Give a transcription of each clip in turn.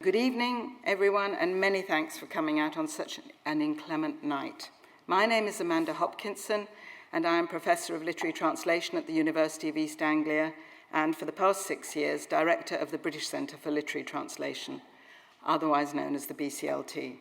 Good evening, everyone, and many thanks for coming out on such an inclement night. My name is Amanda Hopkinson, and I am Professor of Literary Translation at the University of East Anglia, and for the past 6 years, Director of the British Centre for Literary Translation, otherwise known as the BCLT.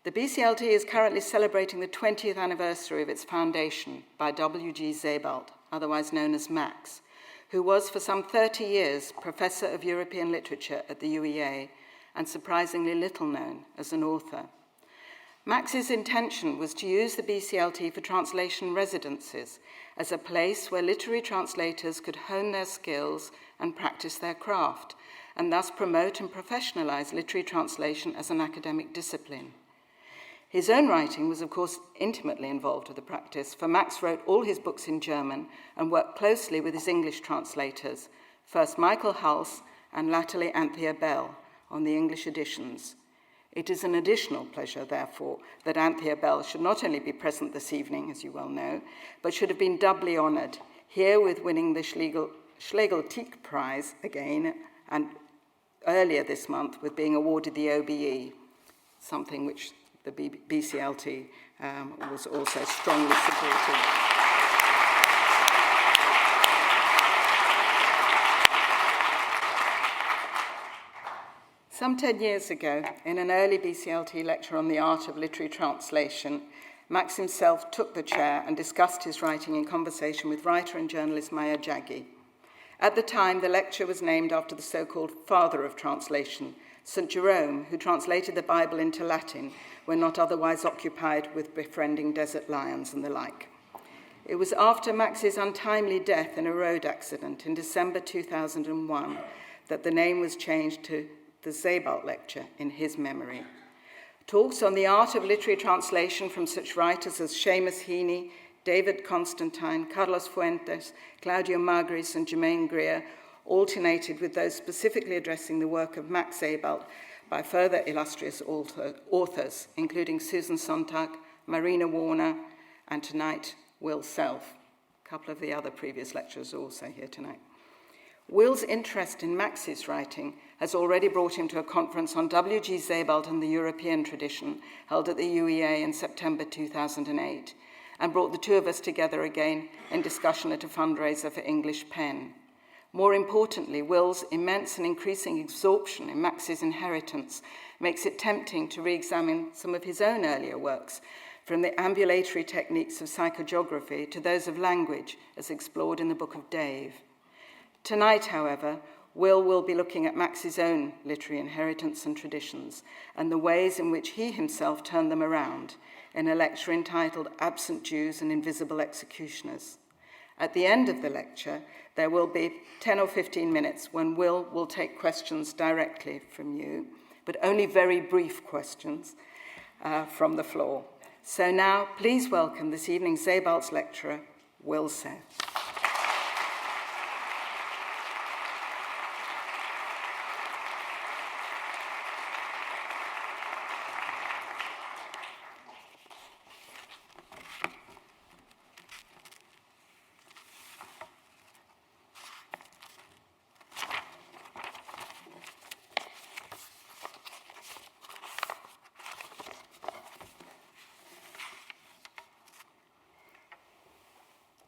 The BCLT is currently celebrating the 20th anniversary of its foundation by W.G. Sebald, otherwise known as Max, who was for some 30 years Professor of European Literature at the UEA, and surprisingly little known as an author. Max's intention was to use the BCLT for translation residencies as a place where literary translators could hone their skills and practice their craft, and thus promote and professionalize literary translation as an academic discipline. His own writing was, of course, intimately involved with the practice, for Max wrote all his books in German and worked closely with his English translators, first Michael Hulse and latterly Anthea Bell, on the English editions. It is an additional pleasure, therefore, that Anthea Bell should not only be present this evening, as you well know, but should have been doubly honoured, here with winning the Schlegel Tieck Prize again, and earlier this month with being awarded the OBE, something which the BCLT was also strongly supporting. Some 10 years ago, in an early BCLT lecture on the art of literary translation, Max himself took the chair and discussed his writing in conversation with writer and journalist Maya Jaggi. At the time, the lecture was named after the so-called father of translation, St. Jerome, who translated the Bible into Latin when not otherwise occupied with befriending desert lions and the like. It was after Max's untimely death in a road accident in December 2001 that the name was changed to the Sebald Lecture in his memory. Talks on the art of literary translation from such writers as Seamus Heaney, David Constantine, Carlos Fuentes, Claudio Magris, and Germaine Greer alternated with those specifically addressing the work of Max Sebald by further illustrious authors, including Susan Sontag, Marina Warner, and tonight, Will Self. A couple of the other previous lecturers are also here tonight. Will's interest in Max's writing has already brought him to a conference on W.G. Sebald and the European tradition held at the UEA in September 2008, and brought the two of us together again in discussion at a fundraiser for English Pen. More importantly, Will's immense and increasing absorption in Max's inheritance makes it tempting to re-examine some of his own earlier works, from the ambulatory techniques of psychogeography to those of language, as explored in the Book of Dave. Tonight, however, will be looking at Max's own literary inheritance and traditions, and the ways in which he himself turned them around, in a lecture entitled Absent Jews and Invisible Executioners. At the end of the lecture, there will be 10 or 15 minutes when will take questions directly from you, but only very brief questions from the floor. So now, please welcome this evening's Sebald's lecturer, Will Self.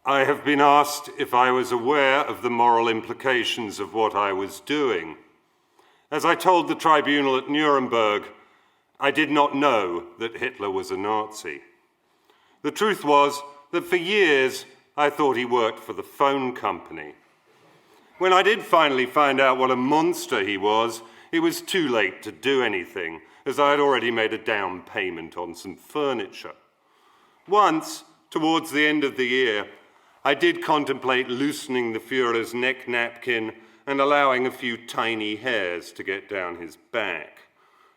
I have been asked if I was aware of the moral implications of what I was doing. As I told the tribunal at Nuremberg, I did not know that Hitler was a Nazi. The truth was that for years I thought he worked for the phone company. When I did finally find out what a monster he was, it was too late to do anything, as I had already made a down payment on some furniture. Once, towards the end of the year, I did contemplate loosening the Führer's neck napkin and allowing a few tiny hairs to get down his back.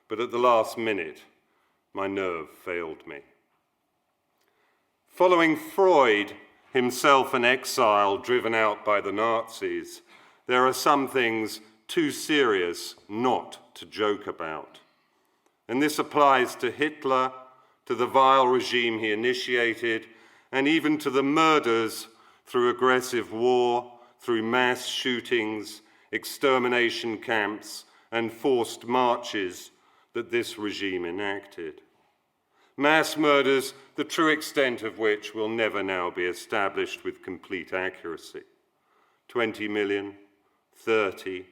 But at the last minute, my nerve failed me. Following Freud, himself an exile driven out by the Nazis, there are some things too serious not to joke about. And this applies to Hitler, to the vile regime he initiated, and even to the murders through aggressive war, through mass shootings, extermination camps, and forced marches that this regime enacted. Mass murders, the true extent of which will never now be established with complete accuracy. 20 million, 30.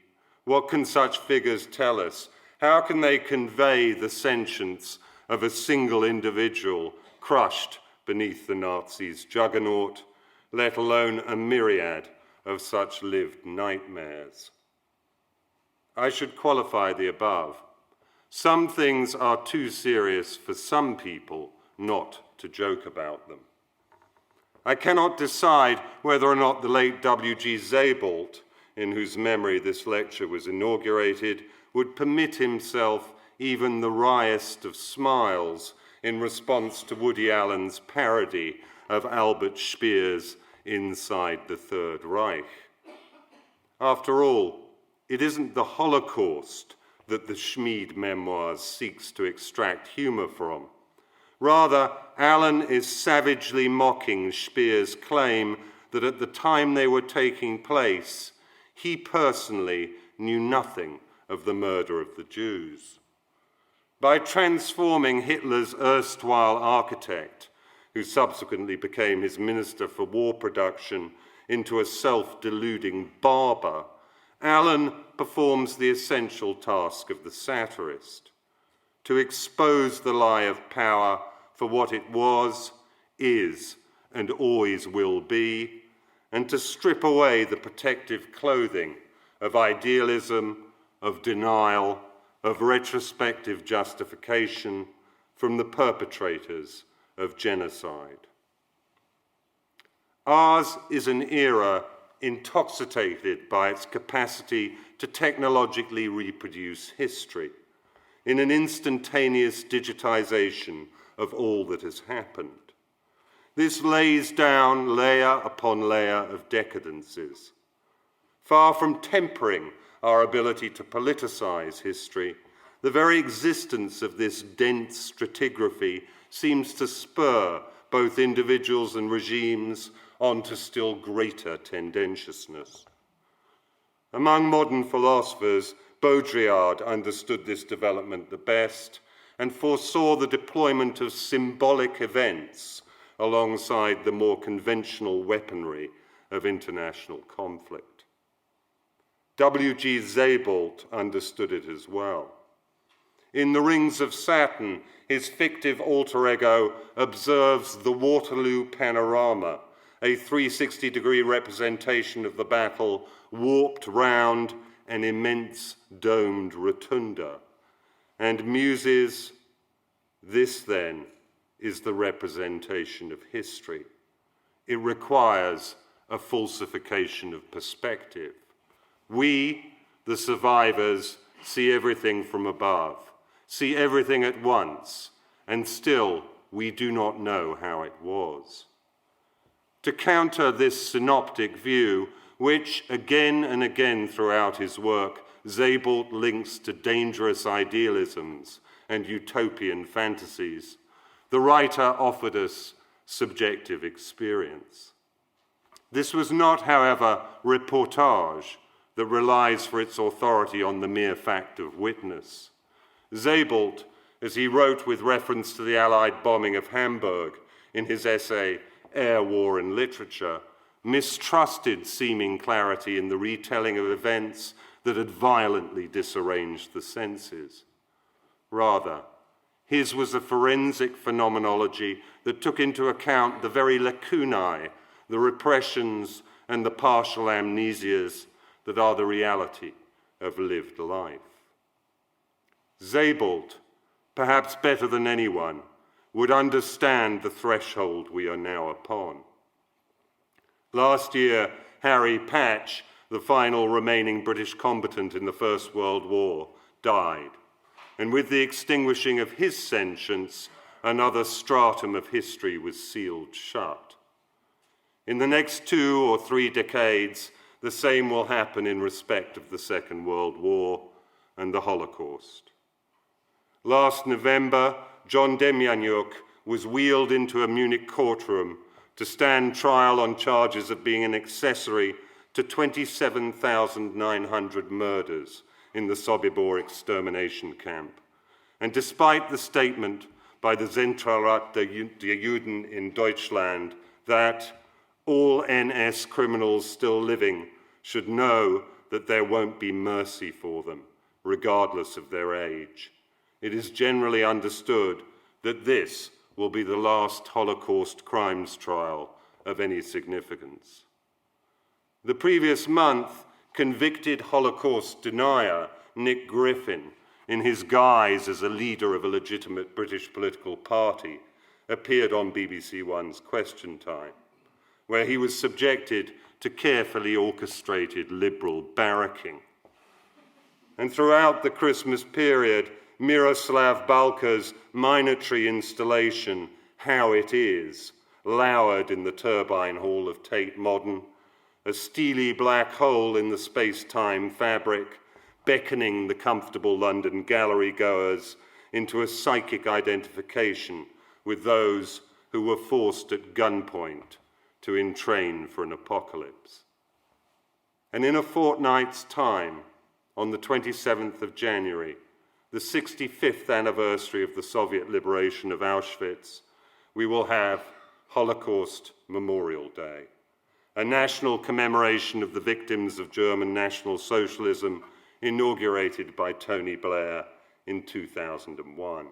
What can such figures tell us? How can they convey the sentience of a single individual crushed beneath the Nazis' juggernaut, let alone a myriad of such lived nightmares? I should qualify the above. Some things are too serious for some people not to joke about them. I cannot decide whether or not the late W.G. Sebald, in whose memory this lecture was inaugurated, would permit himself even the wryest of smiles in response to Woody Allen's parody of Albert Speer's Inside the Third Reich. After all, it isn't the Holocaust that the Schmid memoirs seeks to extract humor from. Rather, Allen is savagely mocking Speer's claim that at the time they were taking place, he personally knew nothing of the murder of the Jews. By transforming Hitler's erstwhile architect, who subsequently became his Minister for War Production, into a self-deluding barber, Allen performs the essential task of the satirist, to expose the lie of power for what it was, is, and always will be, and to strip away the protective clothing of idealism, of denial, of retrospective justification from the perpetrators of genocide. Ours is an era intoxicated by its capacity to technologically reproduce history in an instantaneous digitization of all that has happened. This lays down layer upon layer of decadences. Far from tempering our ability to politicize history, the very existence of this dense stratigraphy seems to spur both individuals and regimes onto still greater tendentiousness. Among modern philosophers, Baudrillard understood this development the best and foresaw the deployment of symbolic events alongside the more conventional weaponry of international conflict. W.G. Sebald understood it as well. In The Rings of Saturn, his fictive alter ego observes the Waterloo panorama, a 360-degree representation of the battle warped round an immense domed rotunda, and muses, "This, then, is the representation of history. It requires a falsification of perspective. We, the survivors, see everything from above, see everything at once, and still we do not know how it was." To counter this synoptic view, which again and again throughout his work, Sebald links to dangerous idealisms and utopian fantasies, the writer offered us subjective experience. This was not, however, reportage that relies for its authority on the mere fact of witness. Sebald, as he wrote with reference to the Allied bombing of Hamburg in his essay Air, War and Literature, mistrusted seeming clarity in the retelling of events that had violently disarranged the senses. Rather, his was a forensic phenomenology that took into account the very lacunae, the repressions and the partial amnesias that are the reality of lived life. Sebald, perhaps better than anyone, would understand the threshold we are now upon. Last year, Harry Patch, the final remaining British combatant in the First World War, died, and with the extinguishing of his sentience, another stratum of history was sealed shut. In the next 2 or 3 decades, the same will happen in respect of the Second World War and the Holocaust. Last November, John Demjanjuk was wheeled into a Munich courtroom to stand trial on charges of being an accessory to 27,900 murders in the Sobibor extermination camp. And despite the statement by the Zentralrat der Juden in Deutschland that all NS criminals still living should know that there won't be mercy for them, regardless of their age, it is generally understood that this will be the last Holocaust crimes trial of any significance. The previous month, convicted Holocaust denier Nick Griffin, in his guise as a leader of a legitimate British political party, appeared on BBC One's Question Time, where he was subjected to carefully orchestrated liberal barracking. And throughout the Christmas period, Miroslav Balka's minatory installation, How It Is, lowered in the turbine hall of Tate Modern, a steely black hole in the space-time fabric, beckoning the comfortable London gallery goers into a psychic identification with those who were forced at gunpoint to entrain for an apocalypse. And in a fortnight's time, on the 27th of January, the 65th anniversary of the Soviet liberation of Auschwitz, we will have Holocaust Memorial Day, a national commemoration of the victims of German National Socialism inaugurated by Tony Blair in 2001.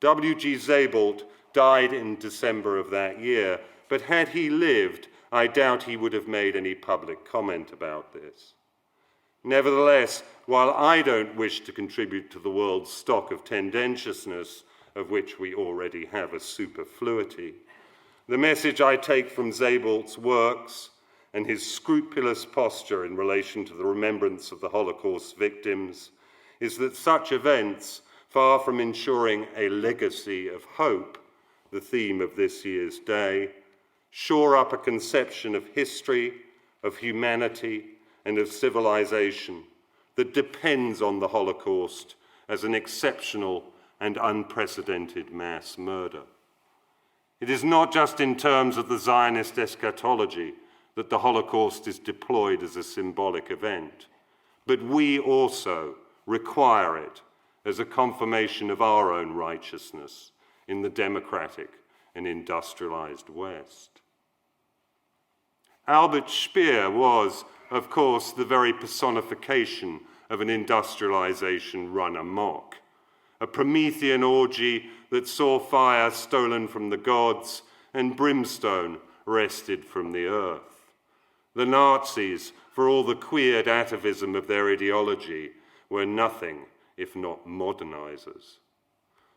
W.G. Sebald died in December of that year, but had he lived, I doubt he would have made any public comment about this. Nevertheless, while I don't wish to contribute to the world's stock of tendentiousness, of which we already have a superfluity, the message I take from Sebald's works and his scrupulous posture in relation to the remembrance of the Holocaust victims is that such events, far from ensuring a legacy of hope, the theme of this year's day, shore up a conception of history, of humanity, and of civilization that depends on the Holocaust as an exceptional and unprecedented mass murder. It is not just in terms of the Zionist eschatology that the Holocaust is deployed as a symbolic event, but we also require it as a confirmation of our own righteousness in the democratic and industrialized West. Albert Speer was, of course, the very personification of an industrialization run amok, a Promethean orgy that saw fire stolen from the gods and brimstone wrested from the earth. The Nazis, for all the queered atavism of their ideology, were nothing if not modernizers.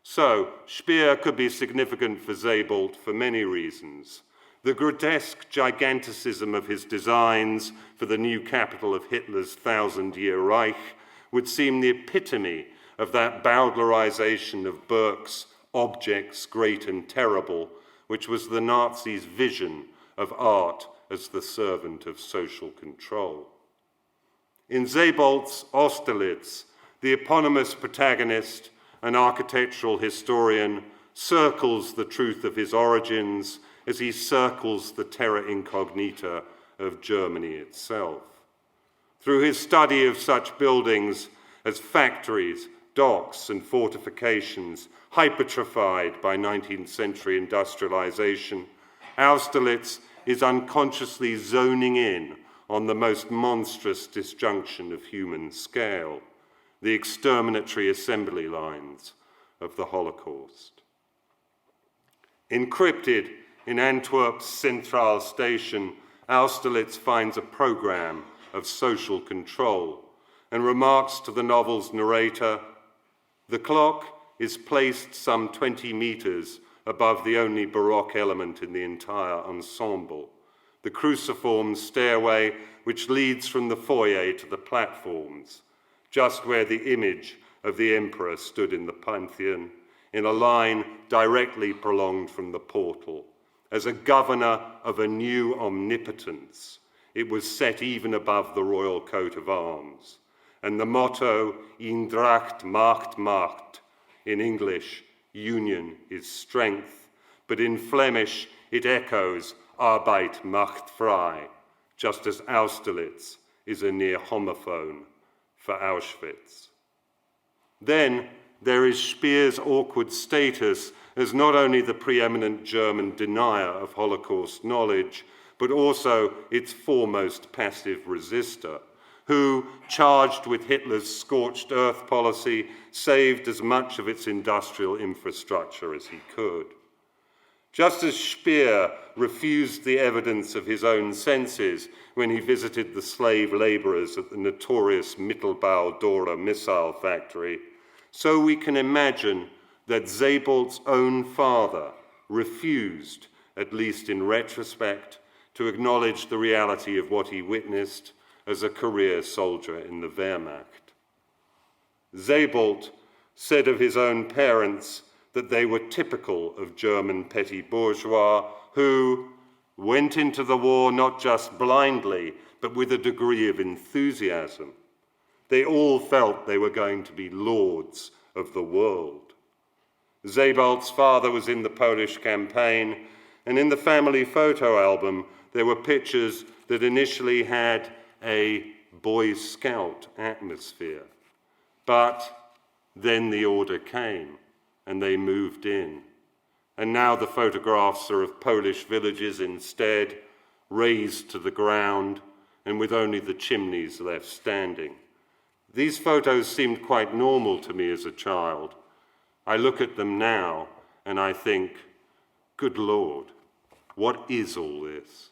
So, Speer could be significant for Sebald for many reasons. The grotesque giganticism of his designs for the new capital of Hitler's 1,000-year Reich would seem the epitome of that Bowdlerization of Burke's objects great and terrible, which was the Nazis' vision of art as the servant of social control. In Sebald's Austerlitz, the eponymous protagonist, an architectural historian, circles the truth of his origins as he circles the terra incognita of Germany itself. Through his study of such buildings as factories, docks, and fortifications, hypertrophied by 19th century industrialization, Austerlitz is unconsciously zoning in on the most monstrous disjunction of human scale, the exterminatory assembly lines of the Holocaust. Encrypted in Antwerp's Centraal Station, Austerlitz finds a program of social control and remarks to the novel's narrator, "The clock is placed some 20 meters above the only Baroque element in the entire ensemble, the cruciform stairway which leads from the foyer to the platforms, just where the image of the emperor stood in the Pantheon, in a line directly prolonged from the portal. As a governor of a new omnipotence, it was set even above the royal coat of arms, and the motto, Eendracht macht Macht, in English, union is strength, but in Flemish it echoes Arbeit macht frei, just as Austerlitz is a near homophone for Auschwitz. Then there is Speer's awkward status as not only the preeminent German denier of Holocaust knowledge, but also its foremost passive resistor, who, charged with Hitler's scorched earth policy, saved as much of its industrial infrastructure as he could. Just as Speer refused the evidence of his own senses when he visited the slave laborers at the notorious Mittelbau-Dora missile factory, so we can imagine that Sebald's own father refused, at least in retrospect, to acknowledge the reality of what he witnessed as a career soldier in the Wehrmacht. Sebald said of his own parents that they were typical of German petty bourgeois who went into the war not just blindly, but with a degree of enthusiasm. They all felt they were going to be lords of the world. Sebald's father was in the Polish campaign, and in the family photo album, there were pictures that initially had a Boy Scout atmosphere. But then the order came, and they moved in. And now the photographs are of Polish villages instead, razed to the ground, and with only the chimneys left standing. These photos seemed quite normal to me as a child. I look at them now, and I think, good Lord, what is all this?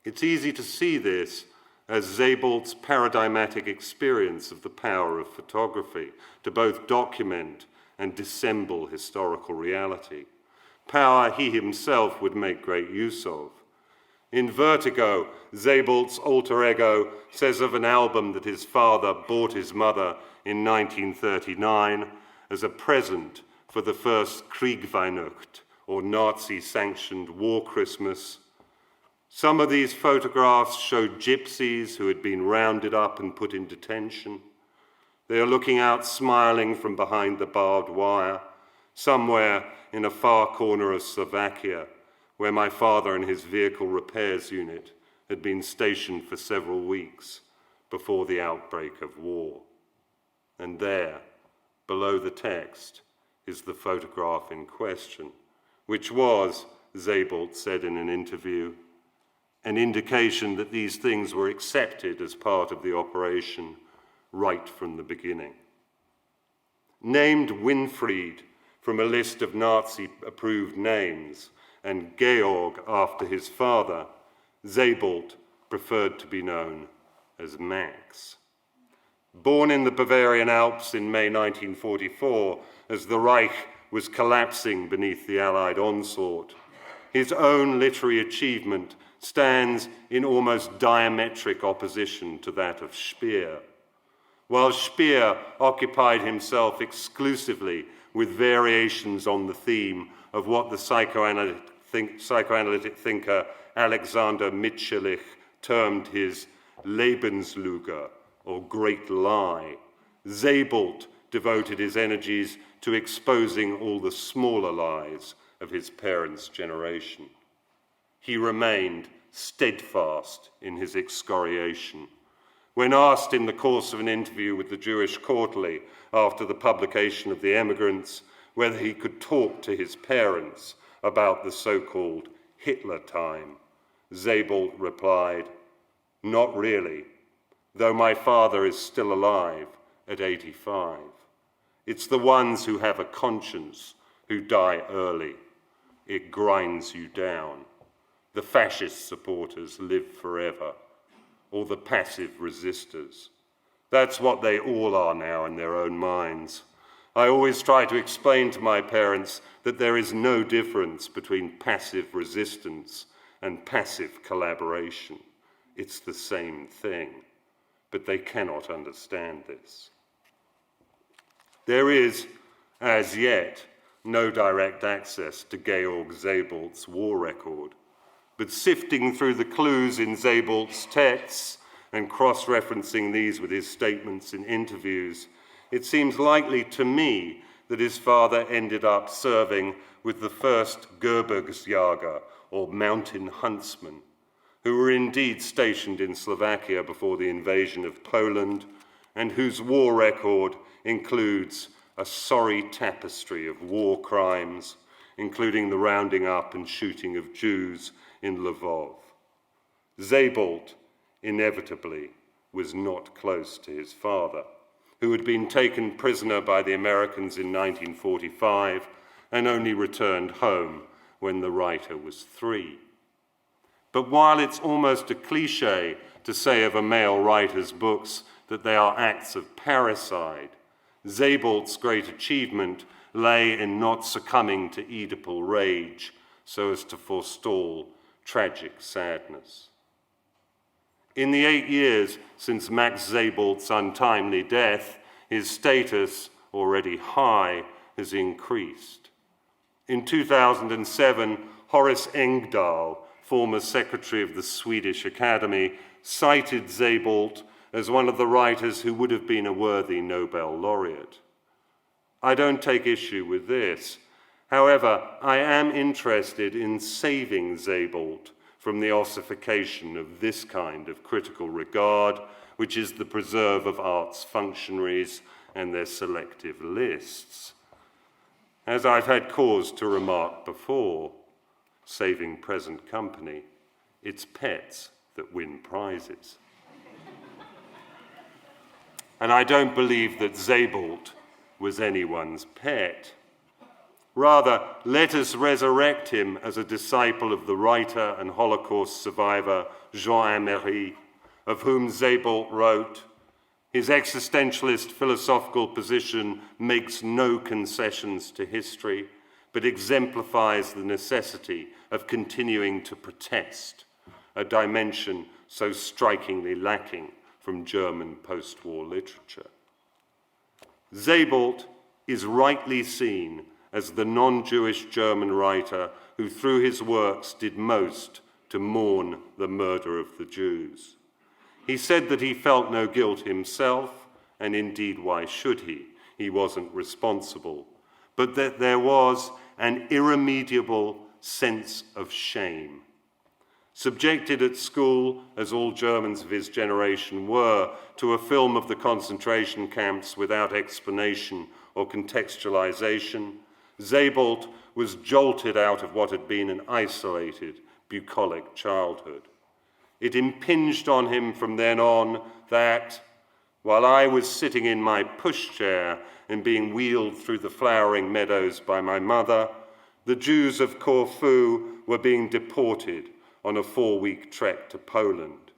It's easy to see this as Sebald's paradigmatic experience of the power of photography to both document and dissemble historical reality, power he himself would make great use of. In Vertigo, Sebald's alter ego says of an album that his father bought his mother in 1939 as a present for the first Kriegweihnacht, or Nazi-sanctioned war Christmas. Some of these photographs showed gypsies who had been rounded up and put in detention. They are looking out smiling from behind the barbed wire, somewhere in a far corner of Slovakia, where my father and his vehicle repairs unit had been stationed for several weeks before the outbreak of war. And there, below the text, is the photograph in question, which was, Sebald said in an interview, an indication that these things were accepted as part of the operation right from the beginning. Named Winfried from a list of Nazi-approved names, and Georg after his father, Sebald preferred to be known as Max. Born in the Bavarian Alps in May 1944, as the Reich was collapsing beneath the Allied onslaught, his own literary achievement stands in almost diametric opposition to that of Speer. While Speer occupied himself exclusively with variations on the theme of what the psychoanalytic thinker Alexander Mitscherlich termed his Lebenslüge, or great lie, Sebald devoted his energies to exposing all the smaller lies of his parents' generation. He remained steadfast in his excoriation. When asked in the course of an interview with the Jewish Quarterly after the publication of The Emigrants whether he could talk to his parents about the so-called Hitler time, Sebald replied, "Not really, though my father is still alive at 85. It's the ones who have a conscience who die early. It grinds you down. The fascist supporters live forever, or the passive resistors. That's what they all are now in their own minds. I always try to explain to my parents that there is no difference between passive resistance and passive collaboration. It's the same thing, but they cannot understand this." There is, as yet, no direct access to Georg Sebald's war record, but sifting through the clues in Sebald's texts and cross-referencing these with his statements in interviews, it seems likely to me that his father ended up serving with the first Gebirgsjäger, or mountain huntsman, who were indeed stationed in Slovakia before the invasion of Poland, and whose war record includes a sorry tapestry of war crimes, including the rounding up and shooting of Jews in Lvov. Sebald, inevitably, was not close to his father, who had been taken prisoner by the Americans in 1945 and only returned home when the writer was 3. But while it's almost a cliché to say of a male writer's books that they are acts of parricide, Sebald's great achievement lay in not succumbing to Oedipal rage so as to forestall tragic sadness. In the 8 years since Max Sebald's untimely death, his status, already high, has increased. In 2007, Horace Engdahl, former secretary of the Swedish Academy, cited Sebald as one of the writers who would have been a worthy Nobel laureate. I don't take issue with this. However, I am interested in saving Sebald from the ossification of this kind of critical regard, which is the preserve of arts functionaries and their selective lists. As I've had cause to remark before, saving present company, it's pets that win prizes. And I don't believe that Sebald was anyone's pet. Rather, let us resurrect him as a disciple of the writer and Holocaust survivor Jean Améry, of whom Sebald wrote, "His existentialist philosophical position makes no concessions to history, but exemplifies the necessity of continuing to protest, a dimension so strikingly lacking from German post-war literature." Sebald is rightly seen as the non-Jewish German writer who through his works did most to mourn the murder of the Jews. He said that he felt no guilt himself, and indeed why should he? He wasn't responsible, but that there was an irremediable sense of shame. Subjected at school, as all Germans of his generation were, to a film of the concentration camps without explanation or contextualization, Sebald was jolted out of what had been an isolated, bucolic childhood. It impinged on him from then on that, while I was sitting in my pushchair and being wheeled through the flowering meadows by my mother, the Jews of Corfu were being deported on a 4-week trek to Poland.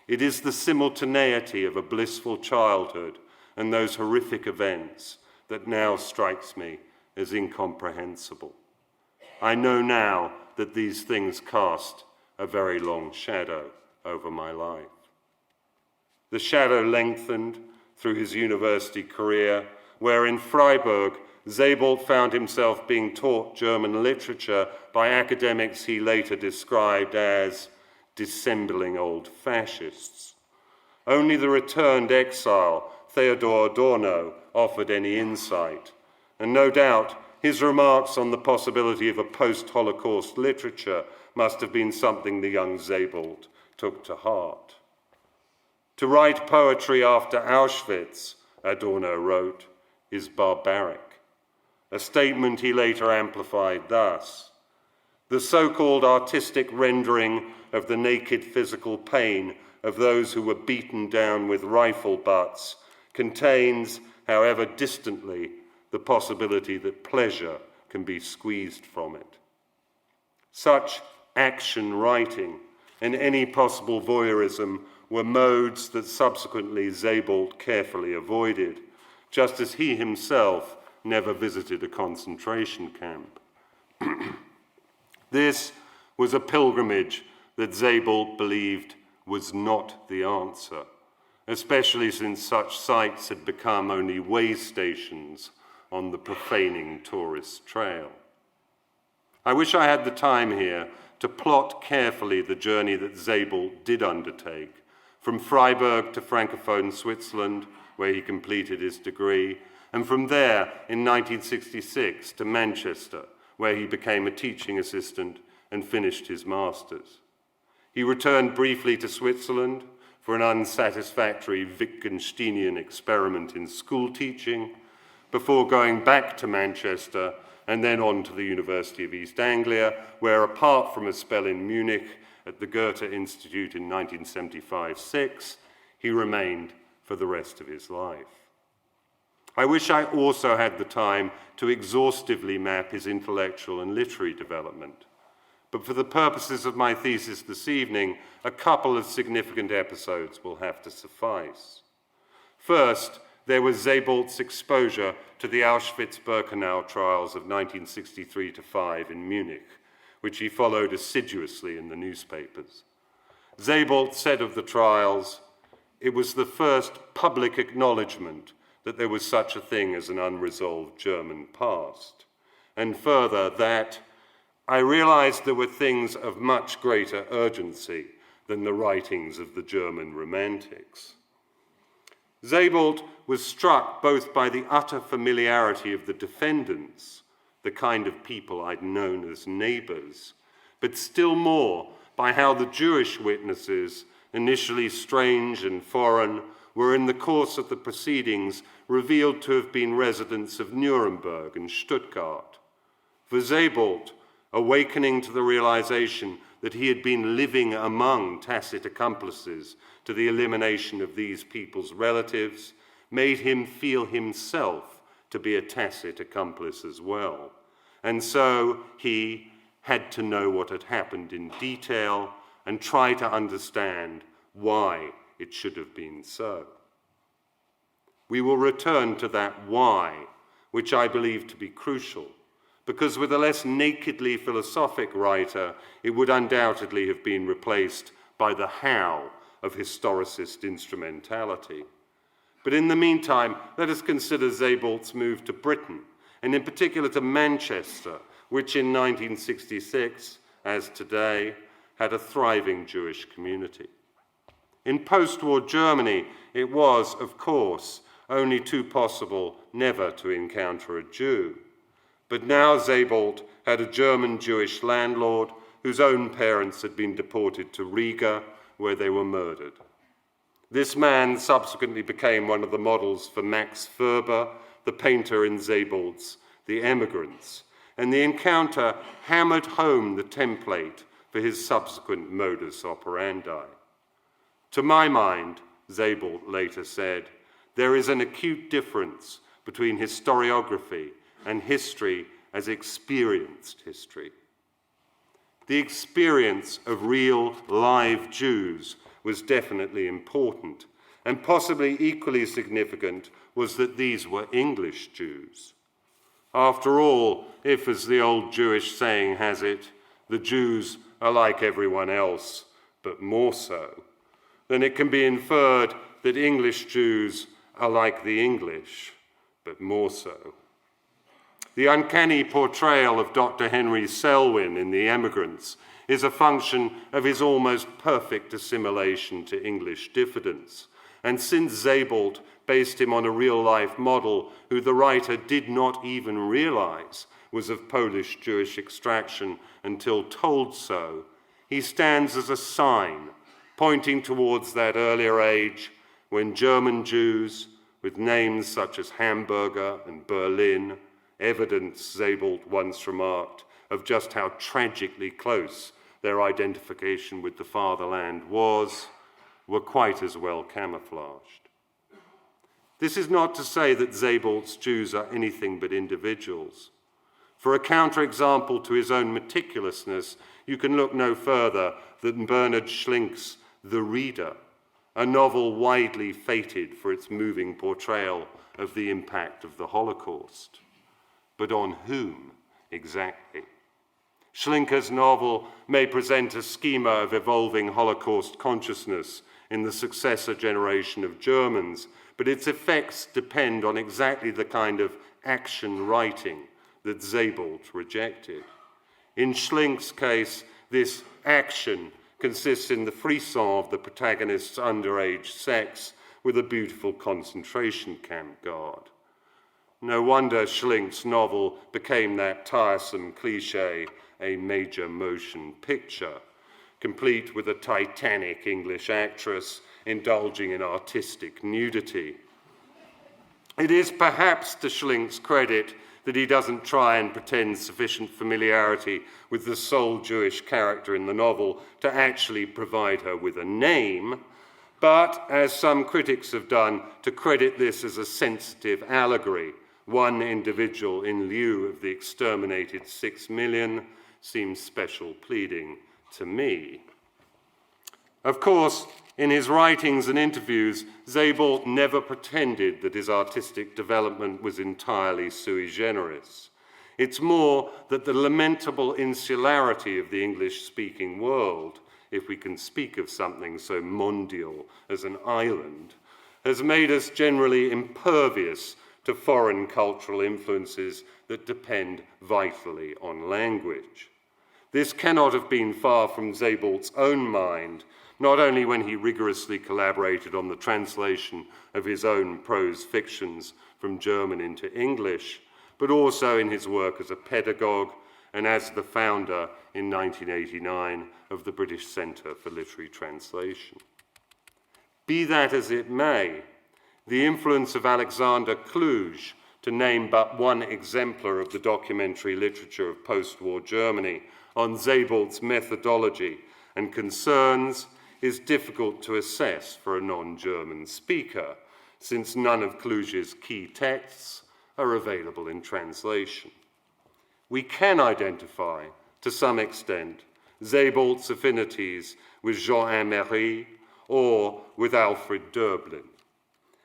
It is the simultaneity of a blissful childhood and those horrific events that now strikes me as incomprehensible. I know now that these things cast a very long shadow over my life. The shadow lengthened through his university career, where in Freiburg, Sebald found himself being taught German literature by academics he later described as dissembling old fascists. Only the returned exile, Theodor Adorno, offered any insight, and no doubt his remarks on the possibility of a post-Holocaust literature must have been something the young Sebald took to heart. To write poetry after Auschwitz, Adorno wrote, is barbaric. A statement he later amplified thus: "The so-called artistic rendering of the naked physical pain of those who were beaten down with rifle butts contains, however distantly, the possibility that pleasure can be squeezed from it." Such action writing and any possible voyeurism were modes that subsequently Sebald carefully avoided, just as he himself never visited a concentration camp. This was a pilgrimage that Sebald believed was not the answer, especially since such sites had become only way stations on the profaning tourist trail. I wish I had the time here to plot carefully the journey that Sebald did undertake, from Freiburg to Francophone Switzerland, where he completed his degree, and from there in 1966 to Manchester, where he became a teaching assistant and finished his master's. He returned briefly to Switzerland for an unsatisfactory Wittgensteinian experiment in school teaching, before going back to Manchester and then on to the University of East Anglia, where, apart from a spell in Munich at the Goethe Institute in 1975-6, he remained for the rest of his life. I wish I also had the time to exhaustively map his intellectual and literary development, but for the purposes of my thesis this evening, a couple of significant episodes will have to suffice. First, there was Sebald's exposure to the Auschwitz-Birkenau trials of 1963-5 in Munich, which he followed assiduously in the newspapers. Sebald said of the trials, "It was the first public acknowledgement that there was such a thing as an unresolved German past." And further, that, "I realized there were things of much greater urgency than the writings of the German romantics." Sebald was struck both by the utter familiarity of the defendants, the kind of people I'd known as neighbors, but still more by how the Jewish witnesses, initially strange and foreign, were in the course of the proceedings revealed to have been residents of Nuremberg and Stuttgart. For Sebald, awakening to the realization that he had been living among tacit accomplices to the elimination of these people's relatives, made him feel himself to be a tacit accomplice as well. And so he had to know what had happened in detail and try to understand why it should have been so. We will return to that why, which I believe to be crucial, because with a less nakedly philosophic writer, it would undoubtedly have been replaced by the how of historicist instrumentality. But in the meantime, let us consider Sebald's move to Britain, and in particular to Manchester, which in 1966, as today, had a thriving Jewish community. In post-war Germany, it was, of course, only too possible never to encounter a Jew. But now Sebald had a German Jewish landlord whose own parents had been deported to Riga, where they were murdered. This man subsequently became one of the models for Max Ferber, the painter in Sebald's The Emigrants, and the encounter hammered home the template for his subsequent modus operandi. To my mind, Sebald later said, there is an acute difference between historiography and history as experienced history. The experience of real, live Jews was definitely important, and possibly equally significant was that these were English Jews. After all, if, as the old Jewish saying has it, the Jews are like everyone else, but more so, then it can be inferred that English Jews are like the English, but more so. The uncanny portrayal of Dr. Henry Selwyn in The Emigrants is a function of his almost perfect assimilation to English diffidence. And since Sebald based him on a real-life model who the writer did not even realize was of Polish Jewish extraction until told so, he stands as a sign pointing towards that earlier age when German Jews, with names such as Hamburger and Berlin, evidence, Sebald once remarked, of just how tragically close their identification with the fatherland was, were quite as well camouflaged. This is not to say that Sebald's Jews are anything but individuals. For a counterexample to his own meticulousness, you can look no further than Bernard Schlink's The Reader, a novel widely feted for its moving portrayal of the impact of the Holocaust. But on whom exactly? Schlinker's novel may present a schema of evolving Holocaust consciousness in the successor generation of Germans, but its effects depend on exactly the kind of action writing that Sebald rejected. In Schlink's case, this action consists in the frisson of the protagonist's underage sex with a beautiful concentration camp guard. No wonder Schlink's novel became that tiresome cliché, a major motion picture, complete with a Titanic English actress indulging in artistic nudity. It is perhaps to Schlink's credit that he doesn't try and pretend sufficient familiarity with the sole Jewish character in the novel to actually provide her with a name, but, as some critics have done, to credit this as a sensitive allegory, one individual in lieu of the exterminated 6 million, seems special pleading to me. Of course, in his writings and interviews, Sebald never pretended that his artistic development was entirely sui generis. It's more that the lamentable insularity of the English-speaking world, if we can speak of something so mondial as an island, has made us generally impervious to foreign cultural influences that depend vitally on language. This cannot have been far from Sebald's own mind, not only when he rigorously collaborated on the translation of his own prose fictions from German into English, but also in his work as a pedagogue and as the founder in 1989 of the British Centre for Literary Translation. Be that as it may, the influence of Alexander Kluge, to name but one exemplar of the documentary literature of post-war Germany, on Sebald's methodology and concerns is difficult to assess for a non-German speaker, since none of Kluge's key texts are available in translation. We can identify, to some extent, Sebald's affinities with Jean Emery or with Alfred Döblin,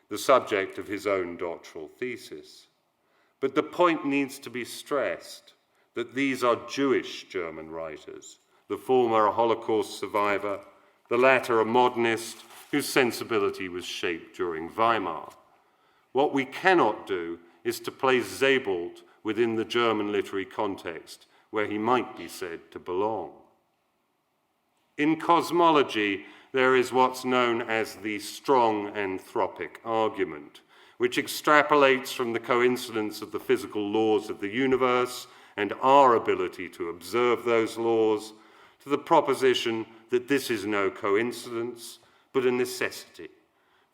the subject of his own doctoral thesis. But the point needs to be stressed that these are Jewish German writers, the former a Holocaust survivor, the latter a modernist whose sensibility was shaped during Weimar. What we cannot do is to place Sebald within the German literary context where he might be said to belong. In cosmology, there is what's known as the strong anthropic argument, which extrapolates from the coincidence of the physical laws of the universe and our ability to observe those laws to the proposition that this is no coincidence, but a necessity.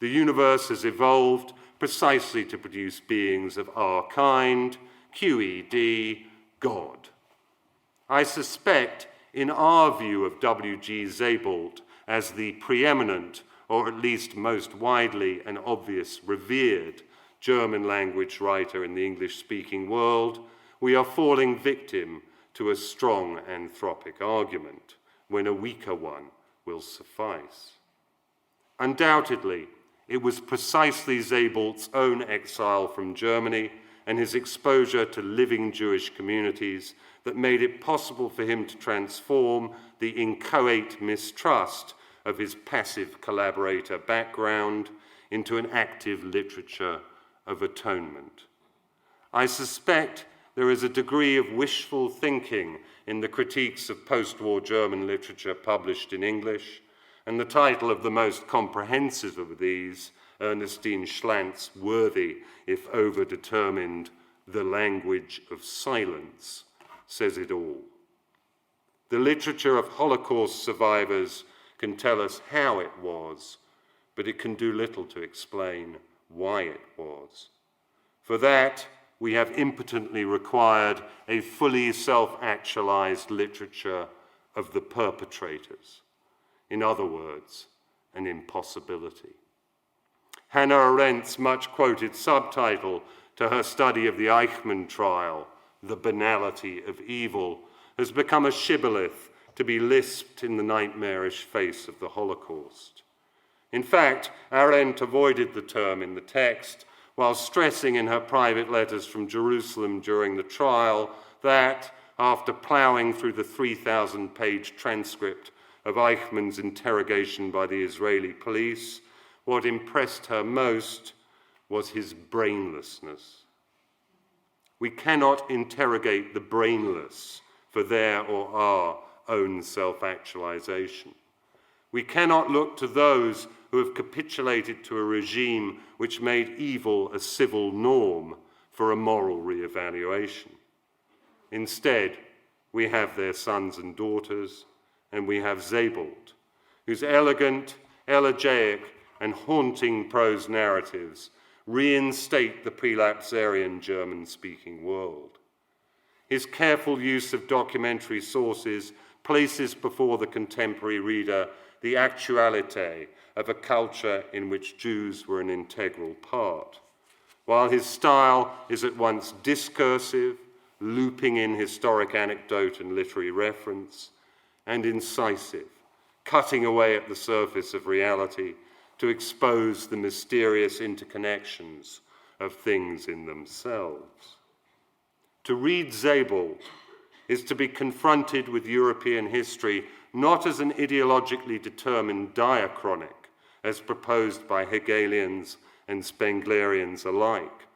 The universe has evolved precisely to produce beings of our kind, QED, God. I suspect, in our view of W.G. Sebald as the preeminent, or at least most widely and obvious revered, German language writer in the English-speaking world, we are falling victim to a strong anthropic argument, when a weaker one will suffice. Undoubtedly, it was precisely Sebald's own exile from Germany and his exposure to living Jewish communities that made it possible for him to transform the inchoate mistrust of his passive collaborator background into an active literature of atonement. I suspect there is a degree of wishful thinking in the critiques of post-war German literature published in English, and the title of the most comprehensive of these, Ernestine Schlant's worthy, if overdetermined, The Language of Silence, says it all. The literature of Holocaust survivors can tell us how it was, but it can do little to explain why it was. For that, we have impotently required a fully self-actualized literature of the perpetrators. In other words, an impossibility. Hannah Arendt's much-quoted subtitle to her study of the Eichmann trial, The Banality of Evil, has become a shibboleth to be lisped in the nightmarish face of the Holocaust. In fact, Arendt avoided the term in the text, while stressing in her private letters from Jerusalem during the trial that, after ploughing through the 3,000-page transcript of Eichmann's interrogation by the Israeli police, what impressed her most was his brainlessness. We cannot interrogate the brainless for their or our own self-actualization. We cannot look to those who have capitulated to a regime which made evil a civil norm for a moral re-evaluation. Instead, we have their sons and daughters, and we have Sebald, whose elegant, elegiac, and haunting prose narratives reinstate the prelapsarian German-speaking world. His careful use of documentary sources places before the contemporary reader the actuality of a culture in which Jews were an integral part, while his style is at once discursive, looping in historic anecdote and literary reference, and incisive, cutting away at the surface of reality to expose the mysterious interconnections of things in themselves. To read Sebald is to be confronted with European history not as an ideologically determined diachronic, as proposed by Hegelians and Spenglerians alike,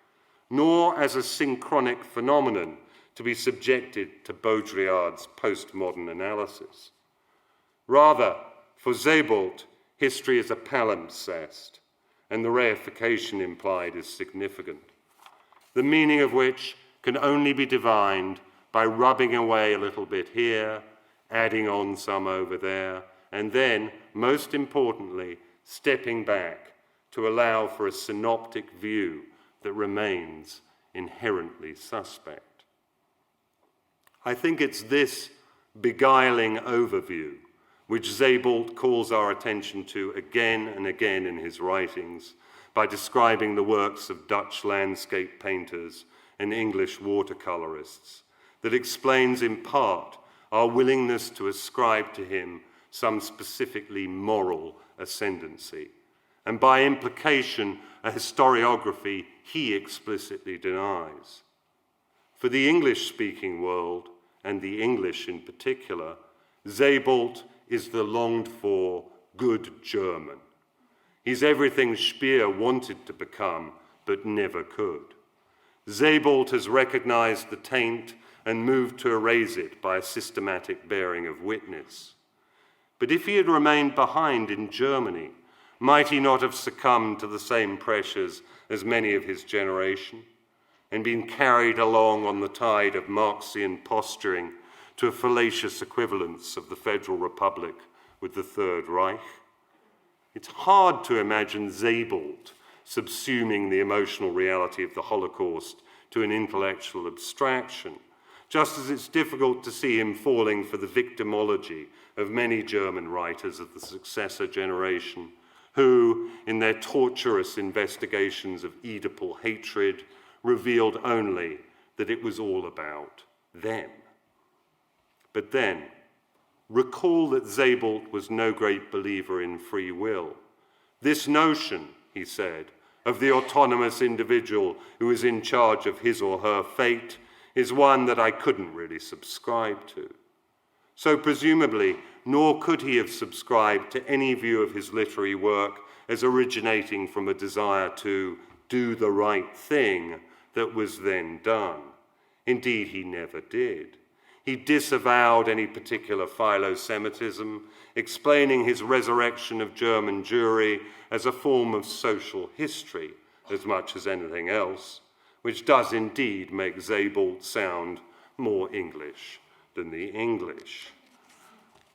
nor as a synchronic phenomenon to be subjected to Baudrillard's postmodern analysis. Rather, for Sebald, history is a palimpsest, and the reification implied is significant, the meaning of which can only be divined by rubbing away a little bit here, adding on some over there, and then, most importantly, stepping back to allow for a synoptic view that remains inherently suspect. I think it's this beguiling overview which Sebald calls our attention to again and again in his writings by describing the works of Dutch landscape painters and English watercolorists, that explains in part our willingness to ascribe to him some specifically moral ascendancy, and by implication, a historiography he explicitly denies. For the English-speaking world, and the English in particular, Sebald is the longed-for good German. He's everything Speer wanted to become, but never could. Sebald has recognized the taint and moved to erase it by a systematic bearing of witness. But if he had remained behind in Germany, might he not have succumbed to the same pressures as many of his generation, and been carried along on the tide of Marxian posturing to a fallacious equivalence of the Federal Republic with the Third Reich? It's hard to imagine Sebald subsuming the emotional reality of the Holocaust to an intellectual abstraction, just as it's difficult to see him falling for the victimology of many German writers of the successor generation, who, in their torturous investigations of Oedipal hatred, revealed only that it was all about them. But then, recall that Sebald was no great believer in free will. This notion, he said, of the autonomous individual who is in charge of his or her fate is one that I couldn't really subscribe to. So presumably, nor could he have subscribed to any view of his literary work as originating from a desire to do the right thing that was then done. Indeed, he never did. He disavowed any particular philo-Semitism, explaining his resurrection of German Jewry as a form of social history as much as anything else, which does indeed make Sebald sound more English than the English.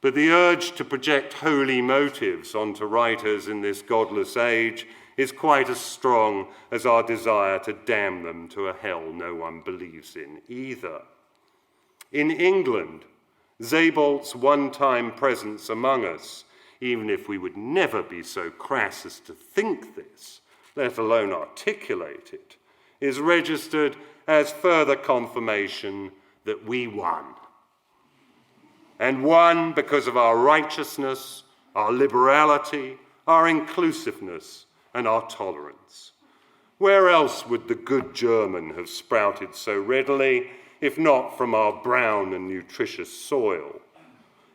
But the urge to project holy motives onto writers in this godless age is quite as strong as our desire to damn them to a hell no one believes in either. In England, Sebald's one-time presence among us, even if we would never be so crass as to think this, let alone articulate it, is registered as further confirmation that we won. And won because of our righteousness, our liberality, our inclusiveness, and our tolerance. Where else would the good German have sprouted so readily, if not from our brown and nutritious soil?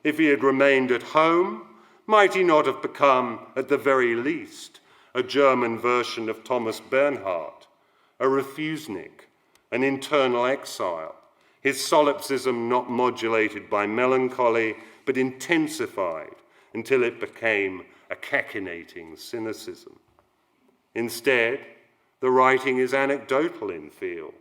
If he had remained at home, might he not have become, at the very least, a German version of Thomas Bernhard, a refusenik, an internal exile, his solipsism not modulated by melancholy, but intensified until it became a cachinnating cynicism? Instead, the writing is anecdotal in feel,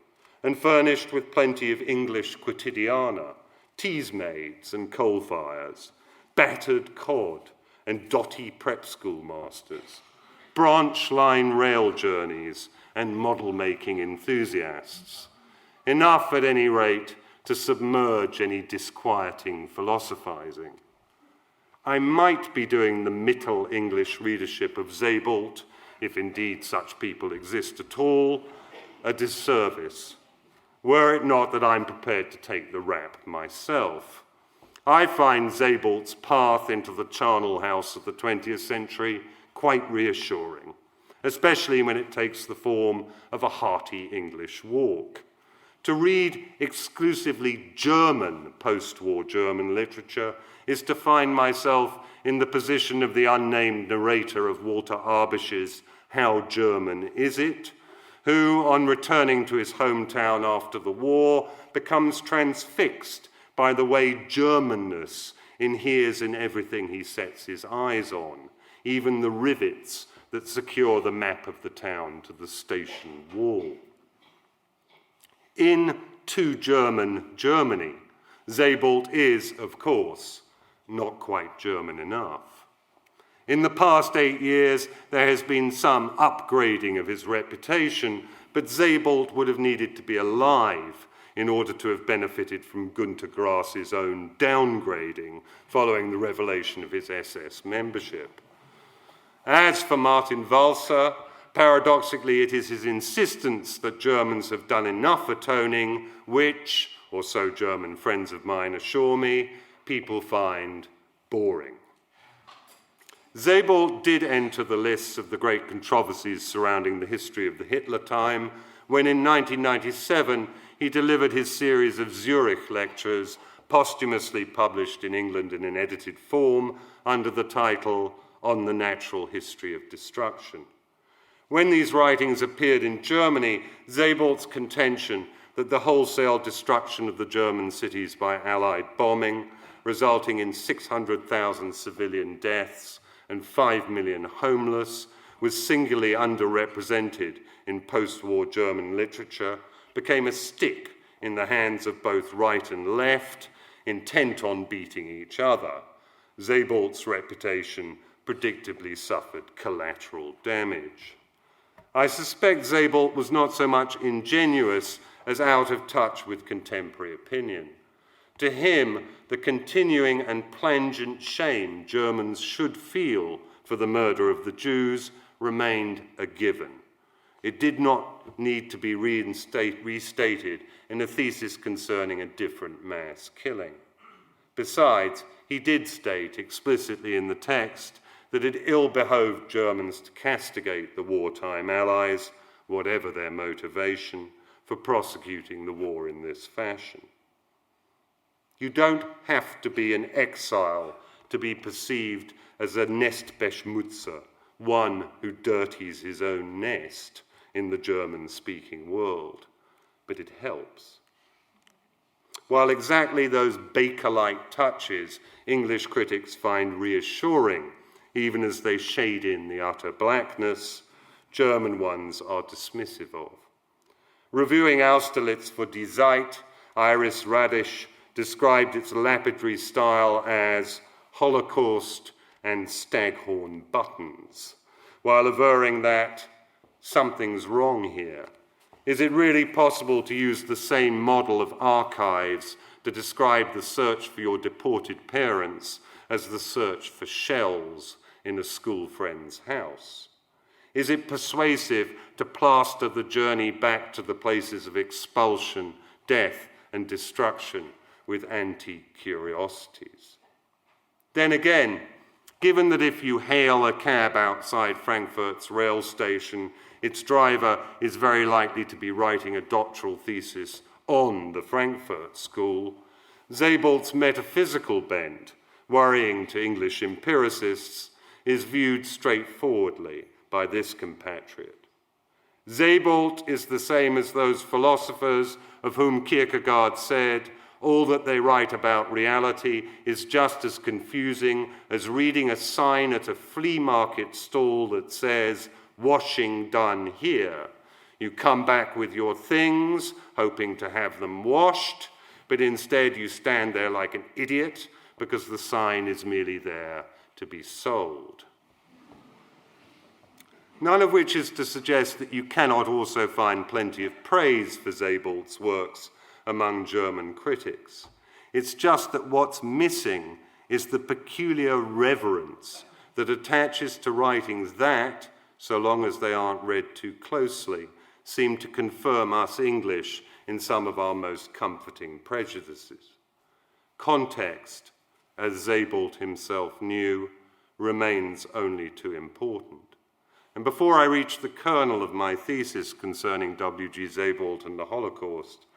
and furnished with plenty of English quotidiana, teasmaids and coal fires, battered cod and dotty prep school masters, branch line rail journeys and model-making enthusiasts. Enough, at any rate, to submerge any disquieting philosophizing. I might be doing the Middle English readership of Sebald, if indeed such people exist at all, a disservice, were it not that I'm prepared to take the rap myself. I find Sebald's path into the charnel house of the 20th century quite reassuring, especially when it takes the form of a hearty English walk. To read exclusively German post-war German literature is to find myself in the position of the unnamed narrator of Walter Arbish's How German Is It?, who, on returning to his hometown after the war, becomes transfixed by the way Germanness inheres in everything he sets his eyes on, even the rivets that secure the map of the town to the station wall. In To German Germany, Sebald is, of course, not quite German enough. In the past 8 years, there has been some upgrading of his reputation, but Sebald would have needed to be alive in order to have benefited from Günter Grass's own downgrading following the revelation of his SS membership. As for Martin Walser, paradoxically, it is his insistence that Germans have done enough atoning, which, or so German friends of mine assure me, people find boring. Sebald did enter the lists of the great controversies surrounding the history of the Hitler time when in 1997 he delivered his series of Zurich lectures, posthumously published in England in an edited form under the title On the Natural History of Destruction. When these writings appeared in Germany, Sebald's contention that the wholesale destruction of the German cities by Allied bombing, resulting in 600,000 civilian deaths and 5 million homeless, was singularly underrepresented in post-war German literature, became a stick in the hands of both right and left, intent on beating each other. Sebald's reputation predictably suffered collateral damage. I suspect Sebald was not so much ingenuous as out of touch with contemporary opinion. To him, the continuing and plangent shame Germans should feel for the murder of the Jews remained a given. It did not need to be restated in a thesis concerning a different mass killing. Besides, he did state explicitly in the text that it ill-behoved Germans to castigate the wartime allies, whatever their motivation, for prosecuting the war in this fashion. You don't have to be an exile to be perceived as a Nestbeschmutzer, one who dirties his own nest in the German-speaking world, but it helps. While exactly those Baker-like touches English critics find reassuring, even as they shade in the utter blackness, German ones are dismissive of. Reviewing Austerlitz for Die Zeit, Iris Radish described its lapidary style as Holocaust and staghorn buttons, while averring that something's wrong here. Is it really possible to use the same model of archives to describe the search for your deported parents as the search for shells in a school friend's house? Is it persuasive to plaster the journey back to the places of expulsion, death, and destruction with antique curiosities? Then again, given that if you hail a cab outside Frankfurt's rail station, its driver is very likely to be writing a doctoral thesis on the Frankfurt School, Sebald's metaphysical bent, worrying to English empiricists, is viewed straightforwardly by this compatriot. Sebald is the same as those philosophers of whom Kierkegaard said, all that they write about reality is just as confusing as reading a sign at a flea market stall that says, washing done here. You come back with your things, hoping to have them washed, but instead you stand there like an idiot, because the sign is merely there to be sold. None of which is to suggest that you cannot also find plenty of praise for Sebald's works among German critics. It's just that what's missing is the peculiar reverence that attaches to writings that, so long as they aren't read too closely, seem to confirm us English in some of our most comforting prejudices. Context, as Sebald himself knew, remains only too important. And before I reach the kernel of my thesis concerning W.G. Sebald and the Holocaust,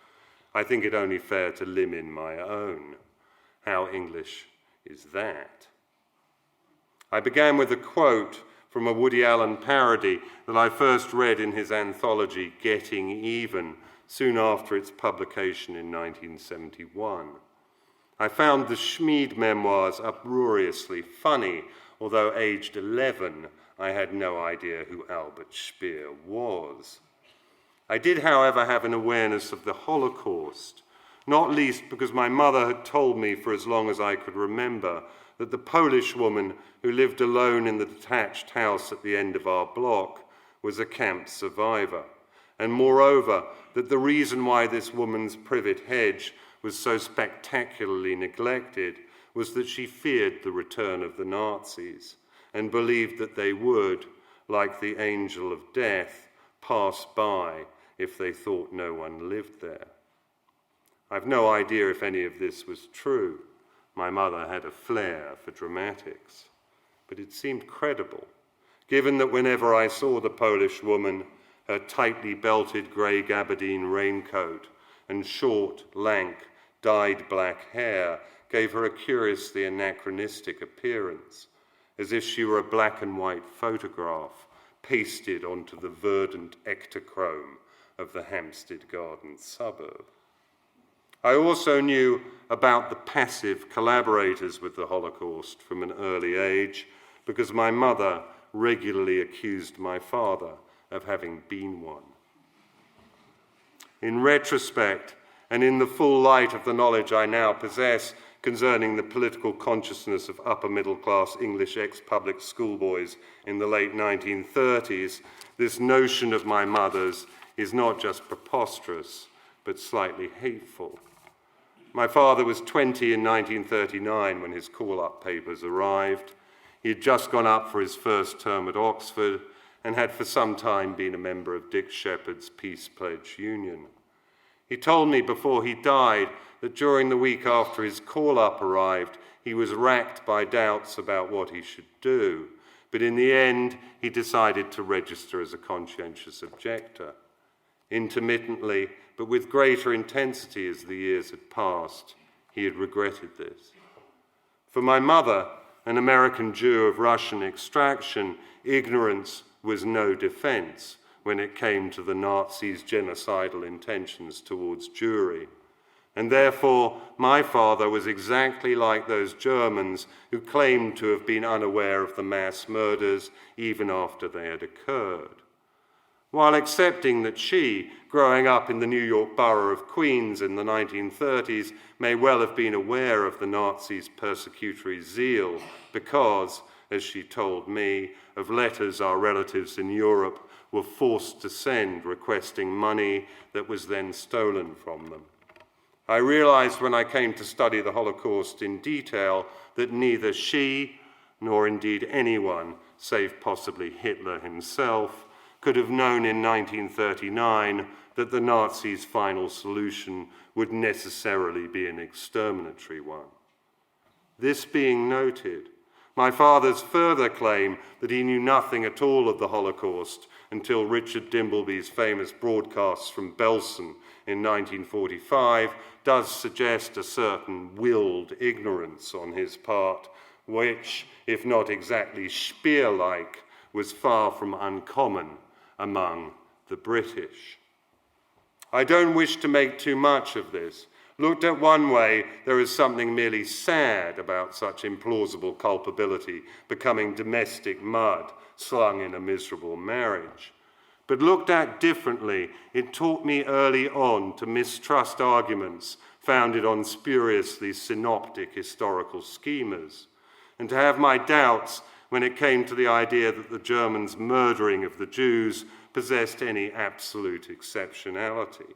I think it only fair to limn in my own. How English is that? I began with a quote from a Woody Allen parody that I first read in his anthology Getting Even, soon after its publication in 1971. I found the Schmid memoirs uproariously funny, although aged 11, I had no idea who Albert Speer was. I did, however, have an awareness of the Holocaust, not least because my mother had told me for as long as I could remember that the Polish woman who lived alone in the detached house at the end of our block was a camp survivor, and moreover, that the reason why this woman's privet hedge was so spectacularly neglected was that she feared the return of the Nazis and believed that they would, like the angel of death, pass by if they thought no one lived there. I've no idea if any of this was true. My mother had a flair for dramatics, but it seemed credible, given that whenever I saw the Polish woman, her tightly belted grey gabardine raincoat and short, lank, dyed black hair gave her a curiously anachronistic appearance, as if she were a black and white photograph pasted onto the verdant ectochrome of the Hampstead Garden suburb. I also knew about the passive collaborators with the Holocaust from an early age because my mother regularly accused my father of having been one. In retrospect, and in the full light of the knowledge I now possess concerning the political consciousness of upper-middle-class English ex-public schoolboys in the late 1930s, this notion of my mother's is not just preposterous, but slightly hateful. My father was 20 in 1939 when his call-up papers arrived. He had just gone up for his first term at Oxford and had for some time been a member of Dick Sheppard's Peace Pledge Union. He told me before he died that during the week after his call-up arrived, he was racked by doubts about what he should do, but in the end, he decided to register as a conscientious objector. Intermittently, but with greater intensity as the years had passed, he had regretted this. For my mother, an American Jew of Russian extraction, ignorance was no defense when it came to the Nazis' genocidal intentions towards Jewry. And therefore, my father was exactly like those Germans who claimed to have been unaware of the mass murders even after they had occurred. While accepting that she, growing up in the New York borough of Queens in the 1930s, may well have been aware of the Nazis' persecutory zeal because, as she told me, of letters our relatives in Europe were forced to send requesting money that was then stolen from them. I realized when I came to study the Holocaust in detail that neither she, nor indeed anyone, save possibly Hitler himself, could have known in 1939 that the Nazis' final solution would necessarily be an exterminatory one. This being noted, my father's further claim that he knew nothing at all of the Holocaust until Richard Dimbleby's famous broadcasts from Belsen in 1945 does suggest a certain willed ignorance on his part, which, if not exactly Speer-like, was far from uncommon among the British. I don't wish to make too much of this. Looked at one way, there is something merely sad about such implausible culpability becoming domestic mud slung in a miserable marriage. But looked at differently, it taught me early on to mistrust arguments founded on spuriously synoptic historical schemas, and to have my doubts when it came to the idea that the Germans' murdering of the Jews possessed any absolute exceptionality.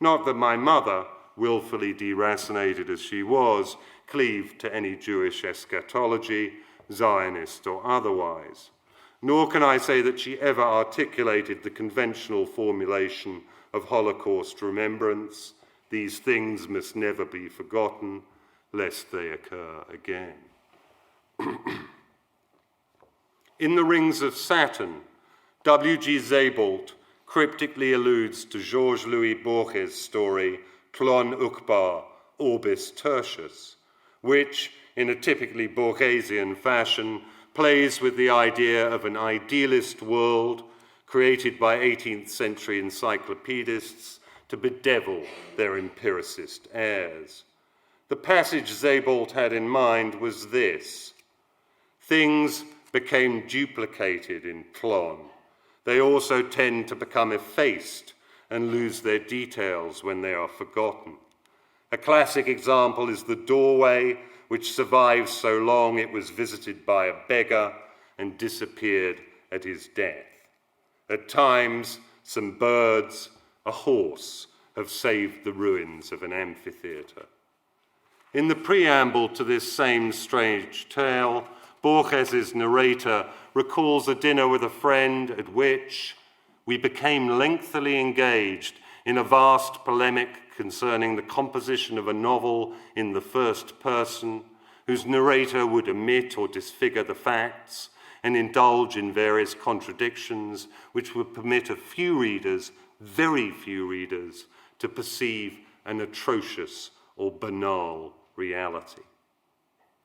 Not that my mother, willfully deracinated as she was, cleaved to any Jewish eschatology, Zionist or otherwise. Nor can I say that she ever articulated the conventional formulation of Holocaust remembrance: these things must never be forgotten, lest they occur again. In The Rings of Saturn, W.G. Sebald cryptically alludes to Georges Louis Borges' story Clon Uqbar, Orbis Tertius, which, in a typically Borgesian fashion, plays with the idea of an idealist world created by 18th century encyclopedists to bedevil their empiricist heirs. The passage Sebald had in mind was this: things became duplicated in Clon. They also tend to become effaced and lose their details when they are forgotten. A classic example is the doorway, which survived so long it was visited by a beggar and disappeared at his death. At times, some birds, a horse, have saved the ruins of an amphitheatre. In the preamble to this same strange tale, Borges' narrator recalls a dinner with a friend at which we became lengthily engaged in a vast polemic concerning the composition of a novel in the first person, whose narrator would omit or disfigure the facts and indulge in various contradictions which would permit a few readers, very few readers, to perceive an atrocious or banal reality.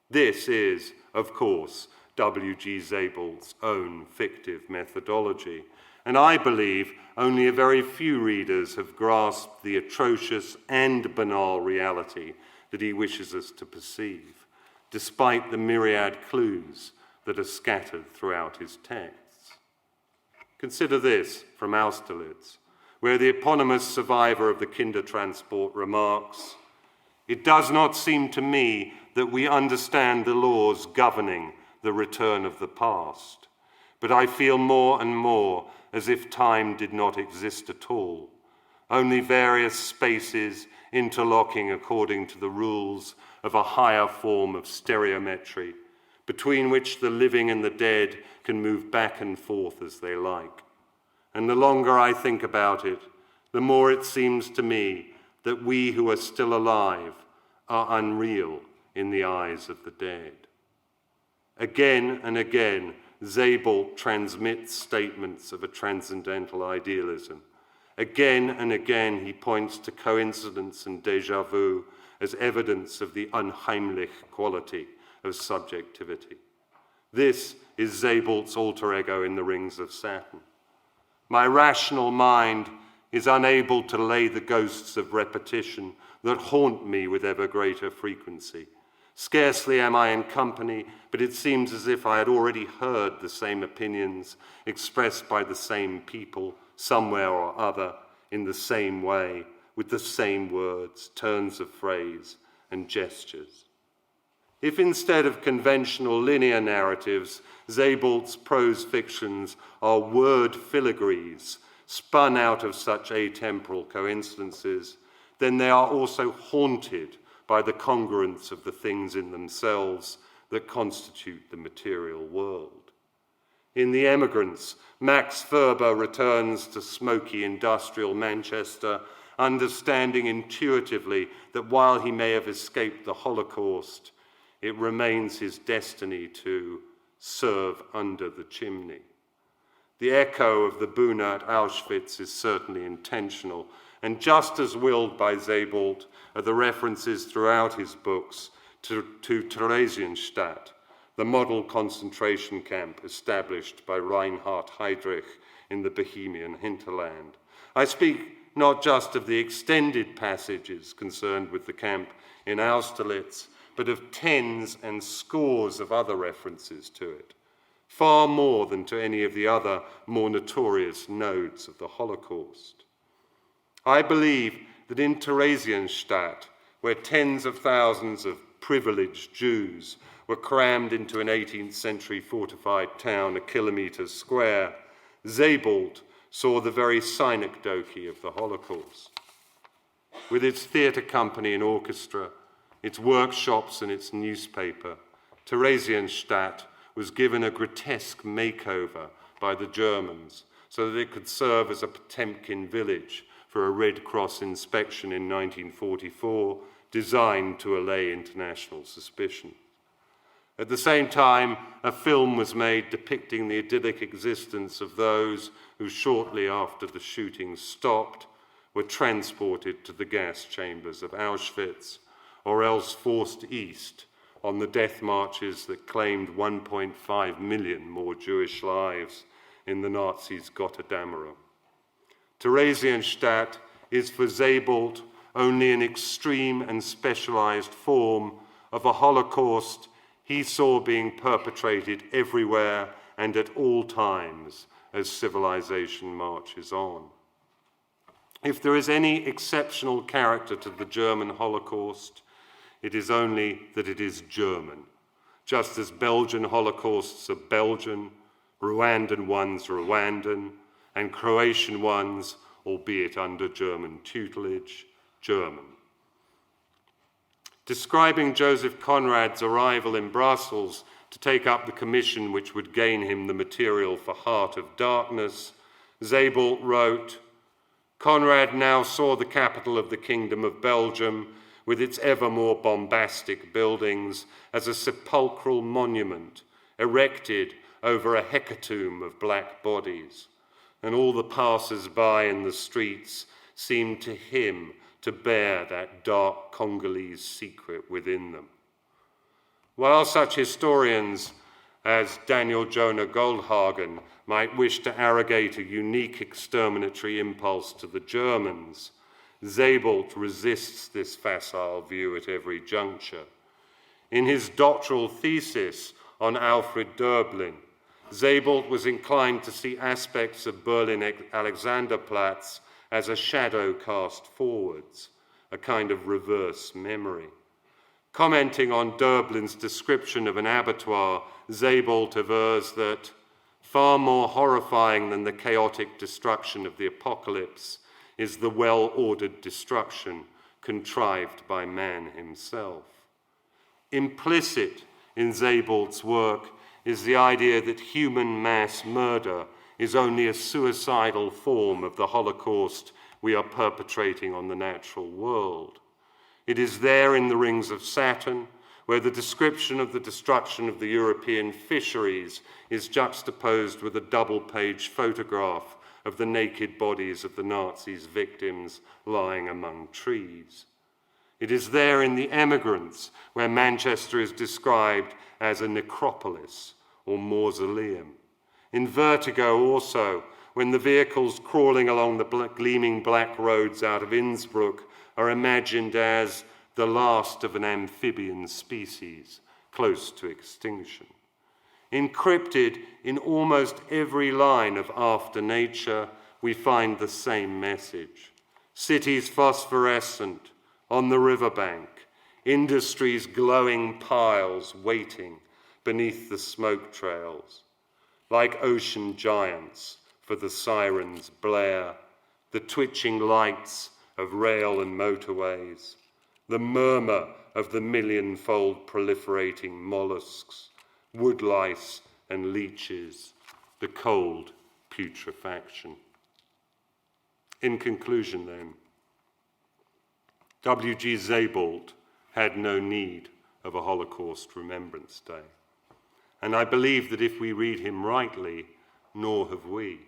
This is, of course, W.G. Sebald's own fictive methodology, and I believe only a very few readers have grasped the atrocious and banal reality that he wishes us to perceive, despite the myriad clues that are scattered throughout his texts. Consider this from Austerlitz, where the eponymous survivor of the Kindertransport remarks, "It does not seem to me that we understand the laws governing the return of the past, but I feel more and more as if time did not exist at all, only various spaces interlocking according to the rules of a higher form of stereometry, between which the living and the dead can move back and forth as they like. And the longer I think about it, the more it seems to me that we who are still alive are unreal in the eyes of the dead." Again and again, Sebald transmits statements of a transcendental idealism. Again and again, he points to coincidence and déjà vu as evidence of the unheimlich quality of subjectivity. This is Sebald's alter ego in The Rings of Saturn. My rational mind is unable to lay the ghosts of repetition that haunt me with ever greater frequency. Scarcely am I in company, but it seems as if I had already heard the same opinions expressed by the same people, somewhere or other, in the same way, with the same words, turns of phrase, and gestures. If instead of conventional linear narratives, Sebald's prose fictions are word filigrees spun out of such atemporal coincidences, then they are also haunted by the congruence of the things in themselves that constitute the material world. In The Emigrants, Max Ferber returns to smoky industrial Manchester, understanding intuitively that while he may have escaped the Holocaust, it remains his destiny to serve under the chimney. The echo of the Bühne at Auschwitz is certainly intentional, and just as willed by Sebald are the references throughout his books to Theresienstadt, the model concentration camp established by Reinhard Heydrich in the Bohemian hinterland. I speak not just of the extended passages concerned with the camp in Austerlitz, but of tens and scores of other references to it, far more than to any of the other more notorious nodes of the Holocaust. I believe that in Theresienstadt, where tens of thousands of privileged Jews were crammed into an 18th century fortified town a kilometre square, Sebald saw the very synecdoche of the Holocaust. With its theatre company and orchestra, its workshops and its newspaper, Theresienstadt was given a grotesque makeover by the Germans so that it could serve as a Potemkin village for a Red Cross inspection in 1944, designed to allay international suspicion. At the same time, a film was made depicting the idyllic existence of those who, shortly after the shooting stopped, were transported to the gas chambers of Auschwitz, or else forced east on the death marches that claimed 1.5 million more Jewish lives in the Nazis' Gotterdammerung. Theresienstadt is for Sebald only an extreme and specialized form of a Holocaust he saw being perpetrated everywhere and at all times as civilization marches on. If there is any exceptional character to the German Holocaust, it is only that it is German, just as Belgian Holocausts are Belgian, Rwandan ones Rwandan, and Croatian ones, albeit under German tutelage, German. Describing Joseph Conrad's arrival in Brussels to take up the commission which would gain him the material for Heart of Darkness, Sebald wrote, "Conrad now saw the capital of the Kingdom of Belgium, with its ever more bombastic buildings, as a sepulchral monument erected over a hecatomb of black bodies, and all the passers-by in the streets seemed to him to bear that dark Congolese secret within them." While such historians as Daniel Jonah Goldhagen might wish to arrogate a unique exterminatory impulse to the Germans, Sebald resists this facile view at every juncture. In his doctoral thesis on Alfred Döblin, Sebald was inclined to see aspects of Berlin Alexanderplatz as a shadow cast forwards, a kind of reverse memory. Commenting on Döblin's description of an abattoir, Sebald avers that far more horrifying than the chaotic destruction of the apocalypse is the well-ordered destruction contrived by man himself. Implicit in Sebald's work is the idea that human mass murder is only a suicidal form of the Holocaust we are perpetrating on the natural world. It is there in the Rings of Saturn, where the description of the destruction of the European fisheries is juxtaposed with a double-page photograph of the naked bodies of the Nazis' victims lying among trees. It is there in The Emigrants, where Manchester is described as a necropolis or mausoleum. In Vertigo also, when the vehicles crawling along the gleaming black roads out of Innsbruck are imagined as the last of an amphibian species, close to extinction. Encrypted in almost every line of After Nature, we find the same message. Cities phosphorescent, on the riverbank, industries glowing piles waiting beneath the smoke trails. Like ocean giants, for the sirens blare, the twitching lights of rail and motorways, the murmur of the million-fold proliferating mollusks, woodlice and leeches, the cold putrefaction. In conclusion, then, W.G. Sebald had no need of a Holocaust Remembrance Day. And I believe that if we read him rightly, nor have we.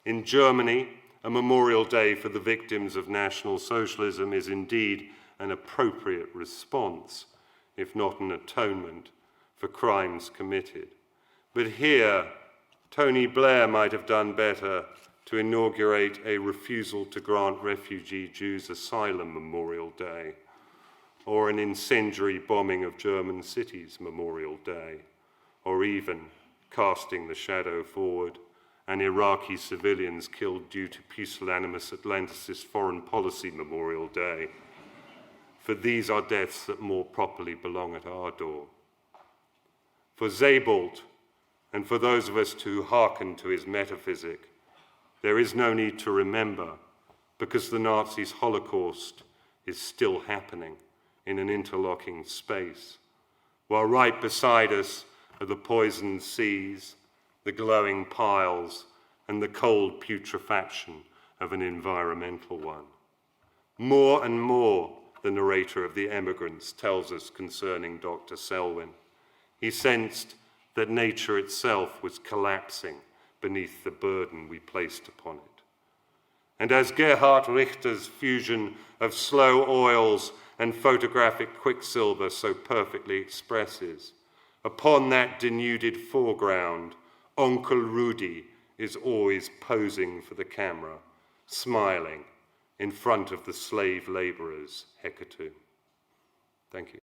In Germany, a memorial day for the victims of National Socialism is indeed an appropriate response, if not an atonement, for crimes committed. But here, Tony Blair might have done better to inaugurate a refusal to grant refugee Jews asylum Memorial Day, or an incendiary bombing of German cities Memorial Day, or even, casting the shadow forward, an Iraqi civilians killed due to pusillanimous Atlanticist foreign policy Memorial Day. for these are deaths that more properly belong at our door. For Sebald, and for those of us who hearken to his metaphysic, there is no need to remember, because the Nazis' Holocaust is still happening in an interlocking space, while right beside us are the poisoned seas, the glowing piles, and the cold putrefaction of an environmental one. More and more, the narrator of The Emigrants tells us concerning Dr. Selwyn. He sensed that nature itself was collapsing beneath the burden we placed upon it. And as Gerhard Richter's fusion of slow oils and photographic quicksilver so perfectly expresses, upon that denuded foreground, Onkel Rudi is always posing for the camera, smiling in front of the slave labourer's hecatomb. Thank you.